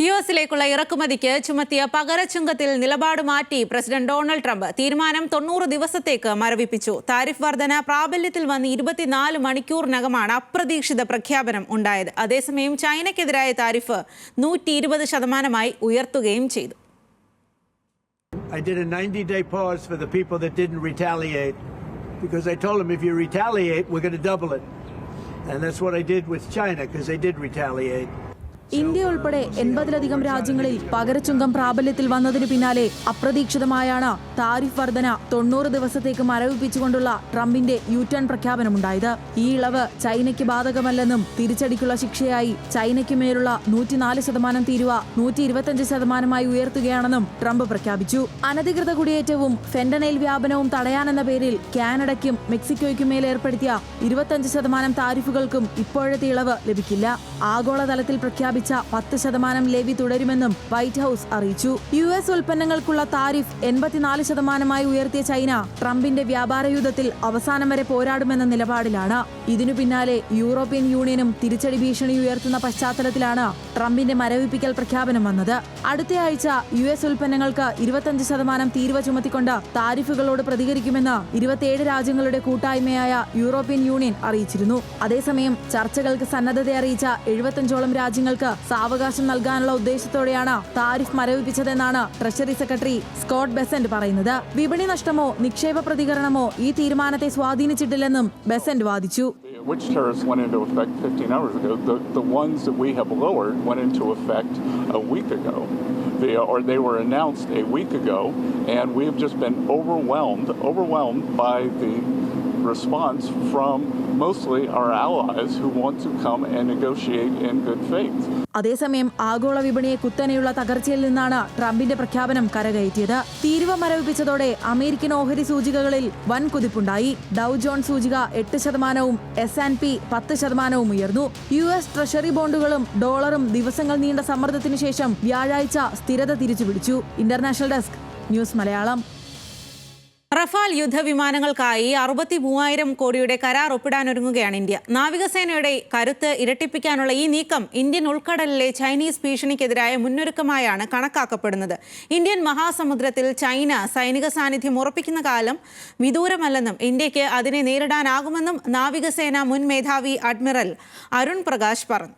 യുഎസിലേക്കുള്ള ഇറക്കുമതിക്ക് ചുമത്തിയ പകരച്ചുങ്കത്തിൽ നിലപാട് മാറ്റി പ്രസിഡന്റ് ഡൊണാൾഡ് ട്രംപ്. തീരുമാനം 90 ദിവസത്തേക്ക് മരവിപ്പിച്ചു. താരിഫ് വർധന പ്രാബല്യത്തിൽ വന്ന് 24 മണിക്കൂറിനകമാണ് അപ്രതീക്ഷിത പ്രഖ്യാപനം ഉണ്ടായത്. അതേസമയം ചൈനയ്ക്കെതിരായ താരിഫ് 120% ഉയർത്തുകയും ചെയ്തു. I did a 90-day pause for the people that didn't retaliate because I told them if you retaliate, we're going to double it. And that's what I did with China because they did retaliate. India ഉൾപ്പെടെ 80-ലധികം രാജ്യങ്ങളിൽ പകരച്ചുങ്കം പ്രാബല്യത്തിൽ വന്നതിന് പിന്നാലെ അപ്രതീക്ഷിതമായാണ് tariff വർധന 90 ദിവസത്തേക്ക് മരവിപ്പിച്ചുകൊണ്ടുള്ള ട്രംപിന്റെ U-turn പ്രഖ്യാപനമുണ്ടായത്. ഈ ഇളവ് ചൈനയ്ക്ക് ബാധകമല്ലെന്നും തിരിച്ചടിക്കുള്ള ശിക്ഷയായി ചൈനയ്ക്ക് മേലുള്ള 104% തീരുവ 125% ഉയർത്തുകയാണെന്നും ട്രംപ് പ്രഖ്യാപിച്ചു. അനധികൃത കുടിയേറ്റവും ഫെന്റനൈൽ വ്യാപനവും തടയാനെന്ന പേരിൽ കാനഡയ്ക്കും മെക്സിക്കോയ്ക്കും മേൽ ഏർപ്പെടുത്തിയ 25% താരിഫുകൾക്കും ഇപ്പോഴത്തെ ഇളവ് ലഭിക്കില്ല. ആഗോളതലത്തിൽ പ്രഖ്യാപിച്ച 10% ലെവി തുടരുമെന്നും വൈറ്റ് ഹൌസ് അറിയിച്ചു. യുഎസ് ഉൽപ്പന്നങ്ങൾക്കുള്ള താരിഫ് 84% ഉയർത്തിയ ചൈന ട്രംപിന്റെ വ്യാപാര യുദ്ധത്തിൽ അവസാനം വരെ പോരാടുമെന്ന നിലപാടിലാണ്. ഇതിനു പിന്നാലെ യൂറോപ്യൻ യൂണിയനും തിരിച്ചടി ഭീഷണി ഉയർത്തുന്ന പശ്ചാത്തലത്തിലാണ് ട്രംപിന്റെ മരവിപ്പിക്കൽ പ്രഖ്യാപനം വന്നത്. അടുത്തയാഴ്ച യുഎസ് ഉൽപ്പന്നങ്ങൾക്ക് 25% തീരുവ ചുമത്തിക്കൊണ്ട് താരിഫുകളോട് പ്രതികരിക്കുമെന്ന് 27 രാജ്യങ്ങളുടെ കൂട്ടായ്മയായ യൂറോപ്യൻ യൂണിയൻ അറിയിച്ചിരുന്നു. അതേസമയം ചർച്ചകൾക്ക് സന്നദ്ധത അറിയിച്ച 75ഓളം രാജ്യങ്ങൾക്ക് സാവകാശം നൽകാനുള്ള ഉദ്ദേശത്തോടെയാണ് താരിഫ് മരവിപ്പിച്ചതെന്നാണ് ട്രഷറി സെക്രട്ടറി സ്കോട്ട് ബെസന്റ് പറയുന്നത്. വിപണി നഷ്ടമോ നിക്ഷേപ പ്രതികരണമോ ഈ തീരുമാനത്തെ സ്വാധീനിച്ചിട്ടില്ലെന്നും ബെസന്റ് വാദിച്ചു. Which tariffs went into effect 15 hours ago? The ones that we have lowered went into effect a week ago. They were announced a week ago, and we have just been overwhelmed by the response from mostly our allies who want to come and negotiate in good faith. അതേസമയം ആഗോള വിപണിയെ കുത്തനെയുള്ള തകർച്ചയിൽ നിന്നാണ് ട്രംപിന്റെ പ്രഖ്യാപനം കരകയറ്റിയത്. തീരുവ മരവിപ്പിച്ചതോടെ American ഓഹരി സൂചികകളിൽ വൻ കുതിപ്പുണ്ടായി. ഡൗ ജോൺസ് സൂചിക 8%, S&P 10% ഉയർന്നു. യുഎസ് ട്രഷറി ബോണ്ടുകളും ഡോളറും ദിവസങ്ങൾ നീണ്ട സമ്മർദ്ദത്തിനു ശേഷം വ്യാഴാഴ്ച സ്ഥിരത തിരിച്ചുപിടിച്ചു. International desk news Malayalam. Rafale യുദ്ധവിമാനങ്ങൾക്കായി 63,000 കോടിയുടെ കരാർ ഒപ്പിടാനൊരുങ്ങുകയാണ് ഇന്ത്യ. നാവികസേനയുടെ കരുത്ത് ഇരട്ടിപ്പിക്കാനുള്ള ഈ നീക്കം ഇന്ത്യൻ ഉൾക്കടലിലെ ചൈനീസ് ഭീഷണിക്കെതിരായ മുന്നൊരുക്കമായാണ് കണക്കാക്കപ്പെടുന്നത്. ഇന്ത്യൻ മഹാസമുദ്രത്തിൽ ചൈന സൈനിക സാന്നിധ്യം ഉറപ്പിക്കുന്ന കാലം വിദൂരമല്ലെന്നും ഇന്ത്യക്ക് അതിനെ നേരിടാനാകുമെന്നും നാവികസേന മുൻ മേധാവി അഡ്മിറൽ അരുൺ പ്രകാശ് പറഞ്ഞു.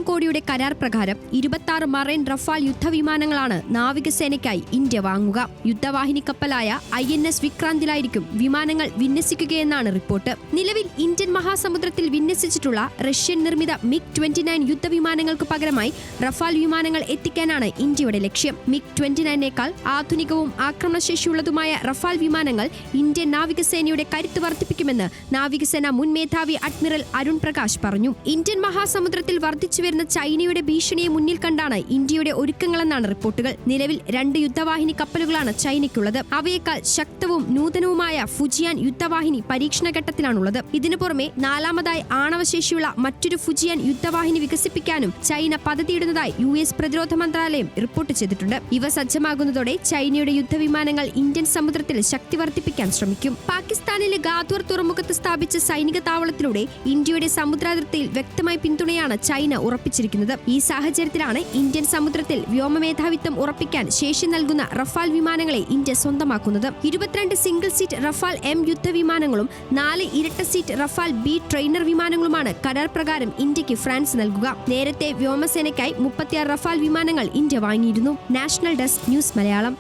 കോടിയുടെ കരാർ പ്രകാരം 26 മറൈൻ റഫാൽ യുദ്ധവിമാനങ്ങളാണ് നാവികസേനയ്ക്കായി ഇന്ത്യ വാങ്ങുക. യുദ്ധവാഹിനി കപ്പലായ INS വിക്രാന്തിലായിരിക്കും വിമാനങ്ങൾ വിന്യസിക്കുകയെന്നാണ് റിപ്പോർട്ട്. നിലവിൽ ഇന്ത്യൻ മഹാസമുദ്രത്തിൽ വിന്യസിച്ചിട്ടുള്ള റഷ്യൻ നിർമ്മിത MiG-29 യുദ്ധവിമാനങ്ങൾക്ക് പകരമായി റഫാൽ വിമാനങ്ങൾ എത്തിക്കാനാണ് ഇന്ത്യയുടെ ലക്ഷ്യം. MiG-29നേക്കാൾ ആധുനികവും ആക്രമണശേഷിയുള്ളതുമായ റഫാൽ വിമാനങ്ങൾ ഇന്ത്യൻ നാവികസേനയുടെ കരുത്ത് വർദ്ധിപ്പിക്കുമെന്ന് നാവികസേന മുൻ മേധാവി അഡ്മിറൽ അരുൺ പ്രകാശ് പറഞ്ഞു. ഇന്ത്യൻ മഹാസമുദ്രത്തിൽ വർദ്ധിച്ചുവരുന്ന ചൈനയുടെ ഭീഷണിയെ മുന്നിൽ കണ്ടാണ് ഇന്ത്യയുടെ ഒരുക്കങ്ങളെന്നാണ് റിപ്പോർട്ടുകൾ. നിലവിൽ 2 യുദ്ധവാഹിനി കപ്പലുകളാണ് ചൈനയ്ക്കുള്ളത്. അവയേക്കാൾ ശക്തവും നൂതനവുമായ ഫുജിയാൻ യുദ്ധവാഹിനി പരീക്ഷണ ഘട്ടത്തിലാണുള്ളത്. ഇതിനു പുറമെ 4ാമതായി ആണവശേഷിയുള്ള മറ്റൊരു ഫുജിയാൻ യുദ്ധവാഹിനി വികസിപ്പിക്കാനും ചൈന പദ്ധതിയിടുന്നതായി US പ്രതിരോധ മന്ത്രാലയം റിപ്പോർട്ട് ചെയ്തിട്ടുണ്ട്. ഇവ സജ്ജമാകുന്നതോടെ ചൈനയുടെ യുദ്ധവിമാനങ്ങൾ ഇന്ത്യൻ സമുദ്രത്തിൽ ശക്തി വർദ്ധിപ്പിക്കാൻ ശ്രമിക്കും. പാകിസ്ഥാനിലെ ഗാദ്വർ തുറമുഖത്ത് സ്ഥാപിച്ച സൈനിക താവളത്തിലൂടെ ഇന്ത്യയുടെ സമുദ്രാതിർത്തിയിൽ വ്യക്തമായ പിന്തുണയാണ് ചൈന ഉറപ്പിച്ചിരിക്കുന്നത്. ഈ സാഹചര്യത്തിലാണ് ഇന്ത്യൻ സമുദ്രത്തിൽ വ്യോമമേധാവിത്വം ഉറപ്പിക്കാൻ ശേഷി നൽകുന്ന റഫാൽ വിമാനങ്ങളെ ഇന്ത്യ സ്വന്തമാക്കുന്നത്. 22 സിംഗിൾ സീറ്റ് റഫാൽ M യുദ്ധവിമാനങ്ങളും 4 ഇരട്ട സീറ്റ് റഫാൽ B ട്രെയിനർ വിമാനങ്ങളുമാണ് കരാർ പ്രകാരം ഇന്ത്യക്ക് ഫ്രാൻസ് നൽകുക. നേരത്തെ വ്യോമസേനയ്ക്കായി 36 റഫാൽ വിമാനങ്ങൾ ഇന്ത്യ വാങ്ങിയിരുന്നു. National desk news Malayalam.